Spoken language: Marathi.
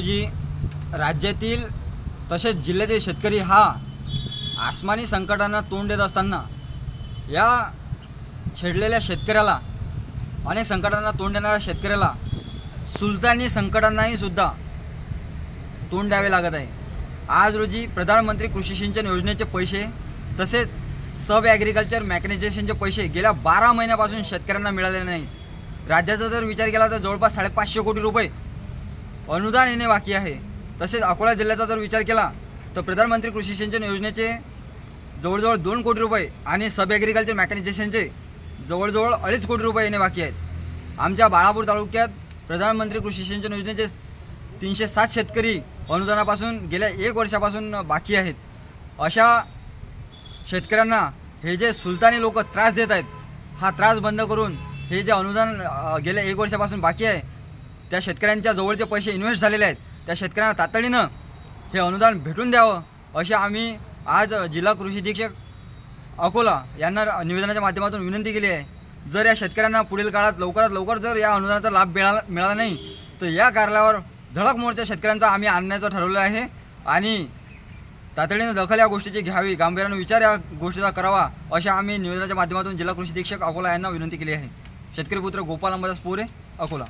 रोजी राज्यातील तसेच जिल्ह्यातील शेतकरी हा आसमानी संकटांना तोंड देत असताना या छेडलेल्या शेतकऱ्याला, अनेक संकटांना तोंड देणाऱ्या शेतकऱ्याला सुलतानी संकटांनाही सुद्धा तोंड द्यावे लागत आहे। आज रोजी प्रधानमंत्री कृषी सिंचन योजनेचे पैसे तसेच सब ॲग्रिकल्चर मॅकनायझेशनचे पैसे गेल्या 12 महिन्यापासून शेतकऱ्यांना मिळालेले नाहीत। राज्याचा जर विचार केला तर जवळपास 550 कोटी रुपये अनुदान येणे बाकी आहे। तसेच अकोला जिल्ह्याचा जर विचार केला तर प्रधानमंत्री कृषी सिंचन योजनेचे जवळजवळ 2 कोटी रुपये आणि सब ॲग्रिकल्चर मॅकनायझेशनचे जवळजवळ 2.5 कोटी रुपये येणे बाकी आहेत। आमच्या बाळापूर तालुक्यात प्रधानमंत्री कृषी सिंचन योजनेचे 307 शेतकरी अनुदानापासून गेल्या 1 वर्षापासून बाकी आहेत। अशा शेतकऱ्यांना हे जे सुलतानी लोक त्रास देत आहेत, हा त्रास बंद करून हे जे अनुदान गेल्या 1 वर्षापासून बाकी आहे त्या शेतकऱ्यांच्या जवळचे पैसे इन्व्हेस्ट झालेले आहेत, त्या शेतकऱ्यांना तातडीनं हे अनुदान भेटून द्यावं अशी आम्ही आज जिल्हा कृषी अधीक्षक अकोला यांना निवेदनाच्या माध्यमातून विनंती केली आहे। जर या शेतकऱ्यांना पुढील काळात लवकरात लवकर जर या अनुदानाचा लाभ मिळाला नाही तर या कार्यालयावर धडक मोर्चा शेतकऱ्यांचा आम्ही आणण्याचं ठरवलं आहे आणि तातडीने दखल या गोष्टीची घ्यावी, गांभीर्याने विचार या गोष्टीचा करावा अशी आम्ही निवेदनाच्या माध्यमातून जिल्हा कृषी अधीक्षक अकोला यांना विनंती केली आहे। शेतकरी पुत्र गोपाल अंबादास पोरे, अकोला।